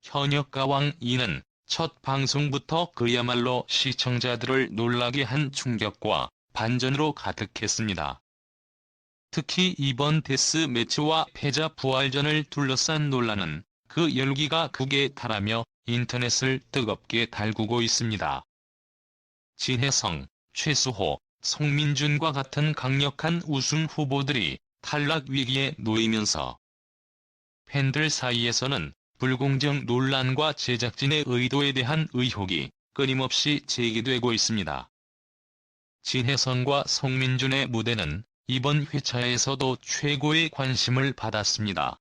현역가왕 이는 첫 방송부터 그야말로 시청자들을 놀라게 한 충격과 반전으로 가득했습니다. 특히 이번 데스매치와 패자 부활전을 둘러싼 논란은 그 열기가 극에 달하며 인터넷을 뜨겁게 달구고 있습니다. 진혜성, 최수호, 송민준과 같은 강력한 우승 후보들이 탈락 위기에 놓이면서 팬들 사이에서는 불공정 논란과 제작진의 의도에 대한 의혹이 끊임없이 제기되고 있습니다. 진혜성과 송민준의 무대는 이번 회차에서도 최고의 관심을 받았습니다.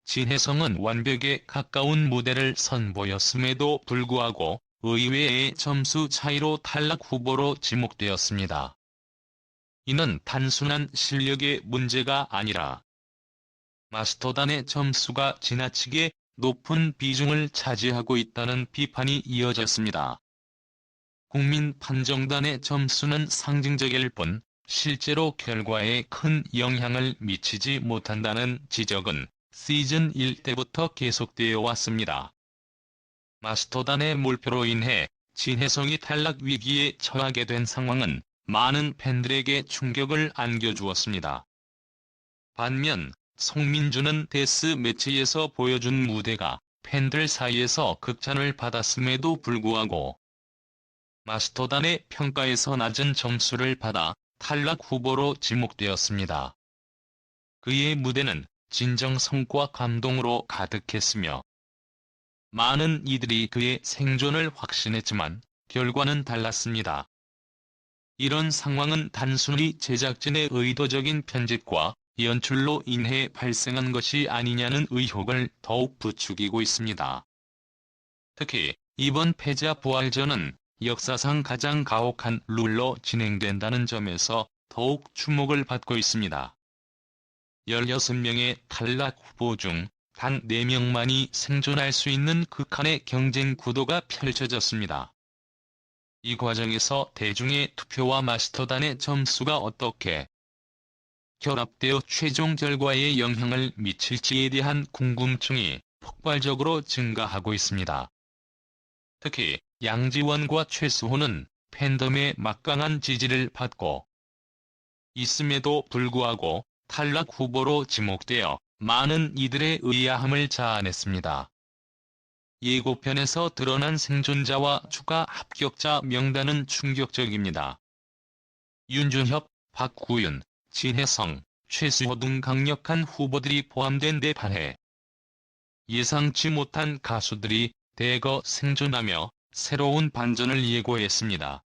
진혜성은 완벽에 가까운 무대를 선보였음에도 불구하고 의외의 점수 차이로 탈락 후보로 지목되었습니다. 이는 단순한 실력의 문제가 아니라 마스터단의 점수가 지나치게 높은 비중을 차지하고 있다는 비판이 이어졌습니다. 국민 판정단의 점수는 상징적일 뿐 실제로 결과에 큰 영향을 미치지 못한다는 지적은 시즌 1 때부터 계속되어 왔습니다. 마스터단의 몰표로 인해 진혜성이 탈락 위기에 처하게 된 상황은 많은 팬들에게 충격을 안겨주었습니다. 반면 송민준은 데스매치에서 보여준 무대가 팬들 사이에서 극찬을 받았음에도 불구하고 마스터단의 평가에서 낮은 점수를 받아 탈락 후보로 지목되었습니다. 그의 무대는 진정성과 감동으로 가득했으며 많은 이들이 그의 생존을 확신했지만 결과는 달랐습니다. 이런 상황은 단순히 제작진의 의도적인 편집과 연출로 인해 발생한 것이 아니냐는 의혹을 더욱 부추기고 있습니다. 특히 이번 패자 부활전은 역사상 가장 가혹한 룰로 진행된다는 점에서 더욱 주목을 받고 있습니다. 16명의 탈락 후보 중 단 4명만이 생존할 수 있는 극한의 경쟁 구도가 펼쳐졌습니다. 이 과정에서 대중의 투표와 마스터단의 점수가 어떻게 결합되어 최종 결과에 영향을 미칠지에 대한 궁금증이 폭발적으로 증가하고 있습니다. 특히 양지원과 최수호는 팬덤의 막강한 지지를 받고 있음에도 불구하고 탈락 후보로 지목되어 많은 이들의 의아함을 자아냈습니다. 예고편에서 드러난 생존자와 추가 합격자 명단은 충격적입니다. 윤준협, 박구윤, 진혜성, 최수호 등 강력한 후보들이 포함된 데 반해 예상치 못한 가수들이 대거 생존하며 새로운 반전을 예고했습니다.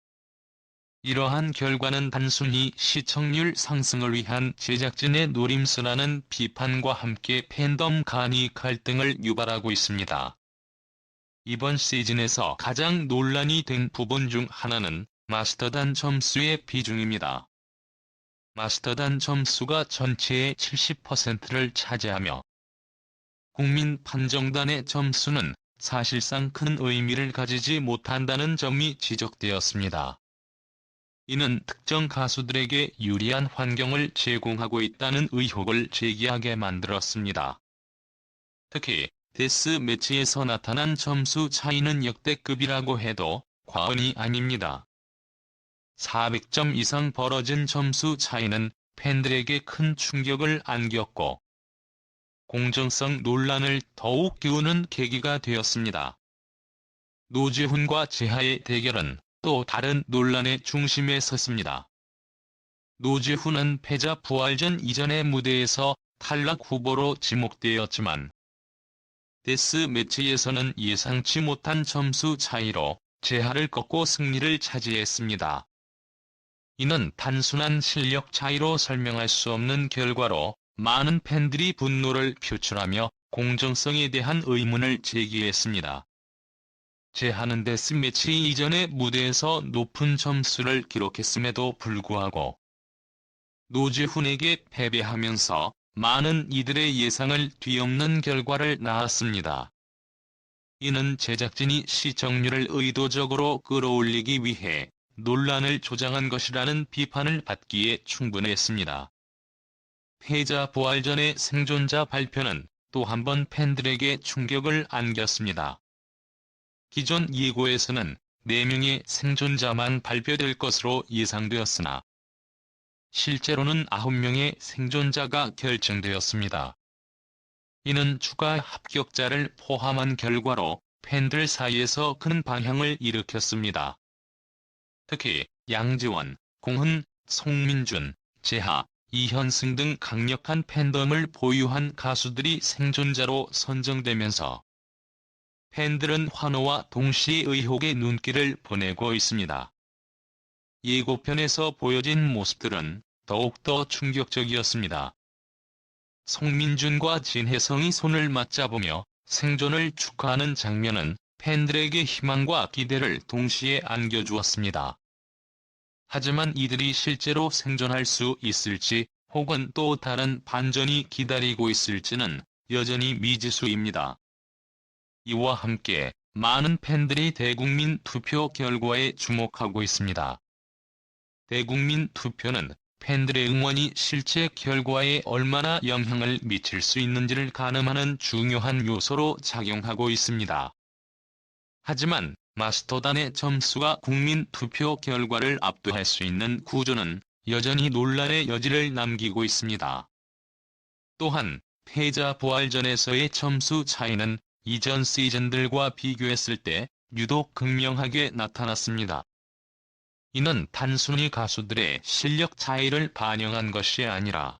이러한 결과는 단순히 시청률 상승을 위한 제작진의 노림수라는 비판과 함께 팬덤 간의 갈등을 유발하고 있습니다. 이번 시즌에서 가장 논란이 된 부분 중 하나는 마스터단 점수의 비중입니다. 마스터단 점수가 전체의 70%를 차지하며 국민 판정단의 점수는 사실상 큰 의미를 가지지 못한다는 점이 지적되었습니다. 이는 특정 가수들에게 유리한 환경을 제공하고 있다는 의혹을 제기하게 만들었습니다. 특히 데스매치에서 나타난 점수 차이는 역대급이라고 해도 과언이 아닙니다. 400점 이상 벌어진 점수 차이는 팬들에게 큰 충격을 안겼고 공정성 논란을 더욱 키우는 계기가 되었습니다. 노지훈과 재하의 대결은 또 다른 논란의 중심에 섰습니다. 노지훈은 패자 부활전 이전의 무대에서 탈락 후보로 지목되었지만 데스매치에서는 예상치 못한 점수 차이로 재하를 꺾고 승리를 차지했습니다. 이는 단순한 실력 차이로 설명할 수 없는 결과로 많은 팬들이 분노를 표출하며 공정성에 대한 의문을 제기했습니다. 재하는 데스매치 이전의 무대에서 높은 점수를 기록했음에도 불구하고 노지훈에게 패배하면서 많은 이들의 예상을 뒤엎는 결과를 낳았습니다. 이는 제작진이 시청률을 의도적으로 끌어올리기 위해 논란을 조장한 것이라는 비판을 받기에 충분했습니다. 패자 부활전의 생존자 발표는 또 한 번 팬들에게 충격을 안겼습니다. 기존 예고에서는 4명의 생존자만 발표될 것으로 예상되었으나 실제로는 9명의 생존자가 결정되었습니다. 이는 추가 합격자를 포함한 결과로 팬들 사이에서 큰 반향을 일으켰습니다. 특히 양지원, 공흔, 송민준, 재하, 이현승 등 강력한 팬덤을 보유한 가수들이 생존자로 선정되면서 팬들은 환호와 동시에 의혹의 눈길을 보내고 있습니다. 예고편에서 보여진 모습들은 더욱더 충격적이었습니다. 송민준과 진혜성이 손을 맞잡으며 생존을 축하하는 장면은 팬들에게 희망과 기대를 동시에 안겨주었습니다. 하지만 이들이 실제로 생존할 수 있을지 혹은 또 다른 반전이 기다리고 있을지는 여전히 미지수입니다. 이와 함께 많은 팬들이 대국민 투표 결과에 주목하고 있습니다. 대국민 투표는 팬들의 응원이 실제 결과에 얼마나 영향을 미칠 수 있는지를 가늠하는 중요한 요소로 작용하고 있습니다. 하지만 마스터단의 점수가 국민 투표 결과를 압도할 수 있는 구조는 여전히 논란의 여지를 남기고 있습니다. 또한 패자 부활전에서의 점수 차이는 이전 시즌들과 비교했을 때 유독 극명하게 나타났습니다. 이는 단순히 가수들의 실력 차이를 반영한 것이 아니라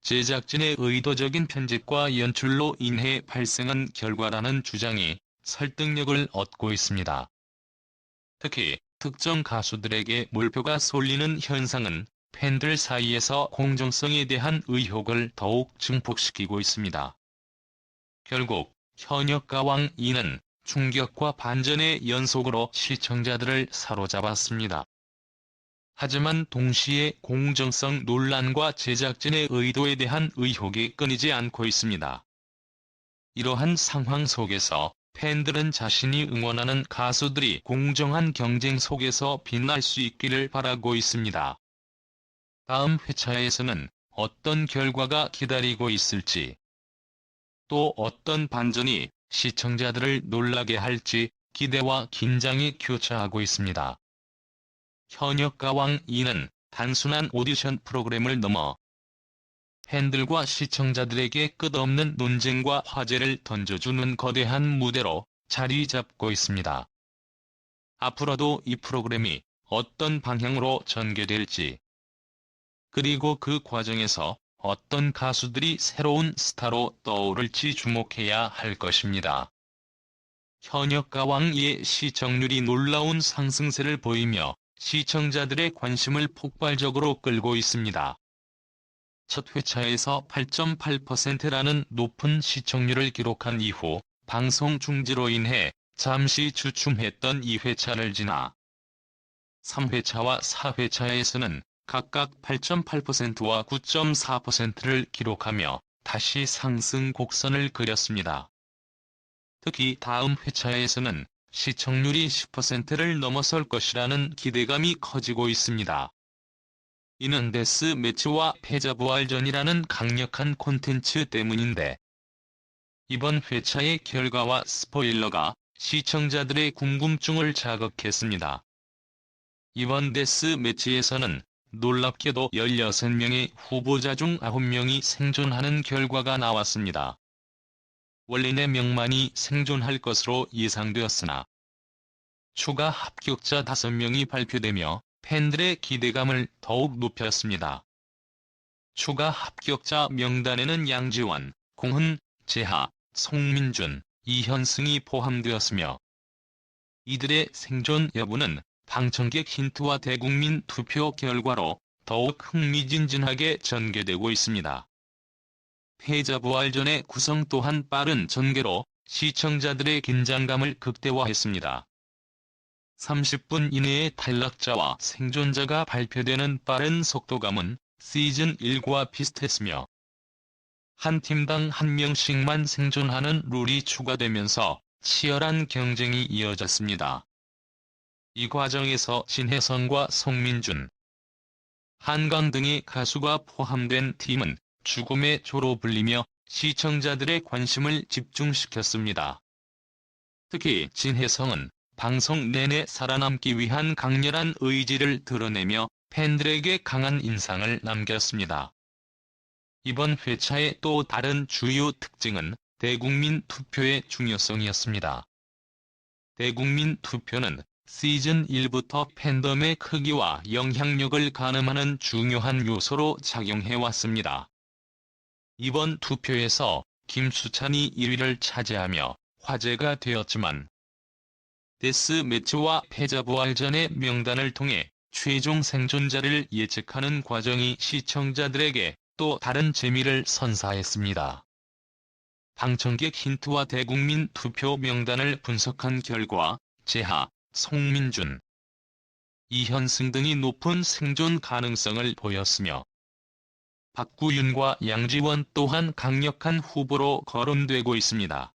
제작진의 의도적인 편집과 연출로 인해 발생한 결과라는 주장이 설득력을 얻고 있습니다. 특히 특정 가수들에게 몰표가 쏠리는 현상은 팬들 사이에서 공정성에 대한 의혹을 더욱 증폭시키고 있습니다. 결국 현역가왕 2는 충격과 반전의 연속으로 시청자들을 사로잡았습니다. 하지만 동시에 공정성 논란과 제작진의 의도에 대한 의혹이 끊이지 않고 있습니다. 이러한 상황 속에서 팬들은 자신이 응원하는 가수들이 공정한 경쟁 속에서 빛날 수 있기를 바라고 있습니다. 다음 회차에서는 어떤 결과가 기다리고 있을지, 또 어떤 반전이 시청자들을 놀라게 할지 기대와 긴장이 교차하고 있습니다. 현역가왕 2는 단순한 오디션 프로그램을 넘어 팬들과 시청자들에게 끝없는 논쟁과 화제를 던져주는 거대한 무대로 자리 잡고 있습니다. 앞으로도 이 프로그램이 어떤 방향으로 전개될지, 그리고 그 과정에서 어떤 가수들이 새로운 스타로 떠오를지 주목해야 할 것입니다. 현역가왕 2의 시청률이 놀라운 상승세를 보이며 시청자들의 관심을 폭발적으로 끌고 있습니다. 첫 회차에서 8.8%라는 높은 시청률을 기록한 이후 방송 중지로 인해 잠시 주춤했던 2회차를 지나 3회차와 4회차에서는 각각 8.8%와 9.4%를 기록하며 다시 상승 곡선을 그렸습니다. 특히 다음 회차에서는 시청률이 10%를 넘어설 것이라는 기대감이 커지고 있습니다. 이는 데스매치와 패자부활전이라는 강력한 콘텐츠 때문인데, 이번 회차의 결과와 스포일러가 시청자들의 궁금증을 자극했습니다. 이번 데스매치에서는 놀랍게도 16명의 후보자 중 9명이 생존하는 결과가 나왔습니다. 원래 4명만이 생존할 것으로 예상되었으나 추가 합격자 5명이 발표되며 팬들의 기대감을 더욱 높였습니다. 추가 합격자 명단에는 양지원, 공흔, 재하, 송민준, 이현승이 포함되었으며 이들의 생존 여부는 방청객 힌트와 대국민 투표 결과로 더욱 흥미진진하게 전개되고 있습니다. 패자부활전의 구성 또한 빠른 전개로 시청자들의 긴장감을 극대화했습니다. 30분 이내에 탈락자와 생존자가 발표되는 빠른 속도감은 시즌 1과 비슷했으며 한 팀당 1명씩만 생존하는 룰이 추가되면서 치열한 경쟁이 이어졌습니다. 이 과정에서 진혜성과 송민준, 한강 등의 가수가 포함된 팀은 죽음의 조로 불리며 시청자들의 관심을 집중시켰습니다. 특히 진혜성은 방송 내내 살아남기 위한 강렬한 의지를 드러내며 팬들에게 강한 인상을 남겼습니다. 이번 회차의 또 다른 주요 특징은 대국민 투표의 중요성이었습니다. 대국민 투표는 시즌 1부터 팬덤의 크기와 영향력을 가늠하는 중요한 요소로 작용해왔습니다. 이번 투표에서 김수찬이 1위를 차지하며 화제가 되었지만 데스매치와 패자부활전의 명단을 통해 최종 생존자를 예측하는 과정이 시청자들에게 또 다른 재미를 선사했습니다. 방청객 힌트와 대국민 투표 명단을 분석한 결과 재하, 송민준, 이현승 등이 높은 생존 가능성을 보였으며 박구윤과 양지원 또한 강력한 후보로 거론되고 있습니다.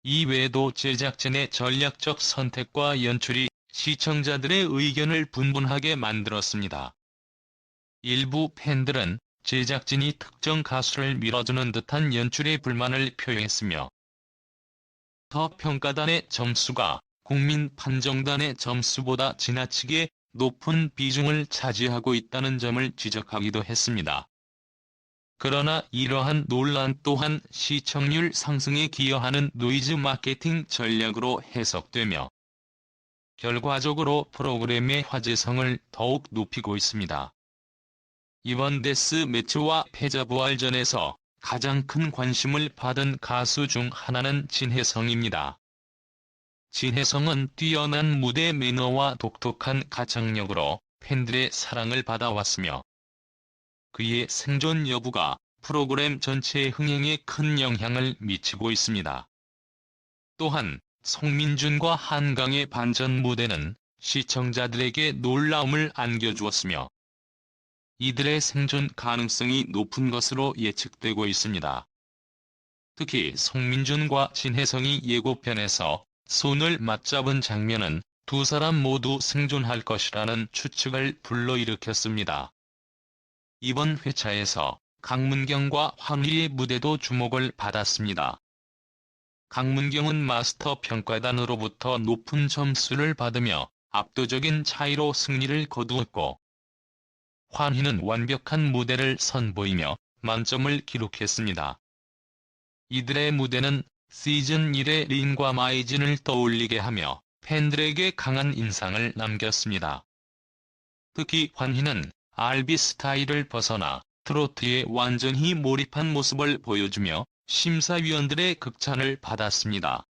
이외에도 제작진의 전략적 선택과 연출이 시청자들의 의견을 분분하게 만들었습니다. 일부 팬들은 제작진이 특정 가수를 밀어주는 듯한 연출에 불만을 표했으며 더 평가단의 점수가 국민 판정단의 점수보다 지나치게 높은 비중을 차지하고 있다는 점을 지적하기도 했습니다. 그러나 이러한 논란 또한 시청률 상승에 기여하는 노이즈 마케팅 전략으로 해석되며 결과적으로 프로그램의 화제성을 더욱 높이고 있습니다. 이번 데스매치와 패자부활전에서 가장 큰 관심을 받은 가수 중 하나는 진혜성입니다. 진혜성은 뛰어난 무대 매너와 독특한 가창력으로 팬들의 사랑을 받아왔으며 그의 생존 여부가 프로그램 전체의 흥행에 큰 영향을 미치고 있습니다. 또한 송민준과 한강의 반전 무대는 시청자들에게 놀라움을 안겨주었으며 이들의 생존 가능성이 높은 것으로 예측되고 있습니다. 특히 송민준과 진혜성이 예고편에서 손을 맞잡은 장면은 두 사람 모두 생존할 것이라는 추측을 불러일으켰습니다. 이번 회차에서 강문경과 황희의 무대도 주목을 받았습니다. 강문경은 마스터 평가단으로부터 높은 점수를 받으며 압도적인 차이로 승리를 거두었고 환희는 완벽한 무대를 선보이며 만점을 기록했습니다. 이들의 무대는 시즌 1의 린과 마이진을 떠올리게 하며 팬들에게 강한 인상을 남겼습니다. 특히 환희는 R&B 스타일을 벗어나 트로트에 완전히 몰입한 모습을 보여주며 심사위원들의 극찬을 받았습니다.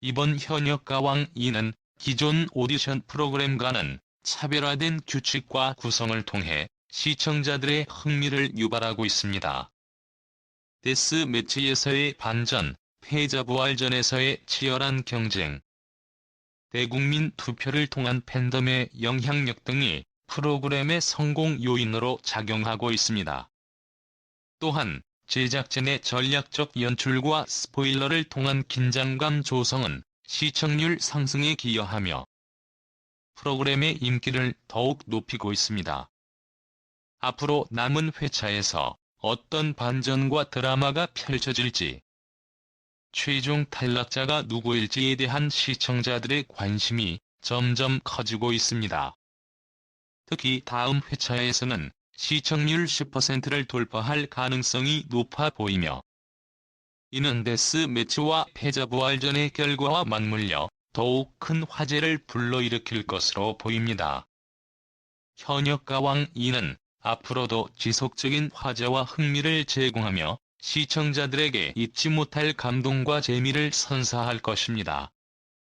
이번 현역가왕 2는 기존 오디션 프로그램과는 차별화된 규칙과 구성을 통해 시청자들의 흥미를 유발하고 있습니다. 데스매치에서의 반전, 패자부활전에서의 치열한 경쟁, 대국민 투표를 통한 팬덤의 영향력 등이 프로그램의 성공 요인으로 작용하고 있습니다. 또한 제작진의 전략적 연출과 스포일러를 통한 긴장감 조성은 시청률 상승에 기여하며 프로그램의 인기를 더욱 높이고 있습니다. 앞으로 남은 회차에서 어떤 반전과 드라마가 펼쳐질지, 최종 탈락자가 누구일지에 대한 시청자들의 관심이 점점 커지고 있습니다. 특히 다음 회차에서는 시청률 10%를 돌파할 가능성이 높아 보이며 이는 데스매치와 패자부활전의 결과와 맞물려 더욱 큰 화제를 불러일으킬 것으로 보입니다. 현역가왕 2는 앞으로도 지속적인 화제와 흥미를 제공하며 시청자들에게 잊지 못할 감동과 재미를 선사할 것입니다.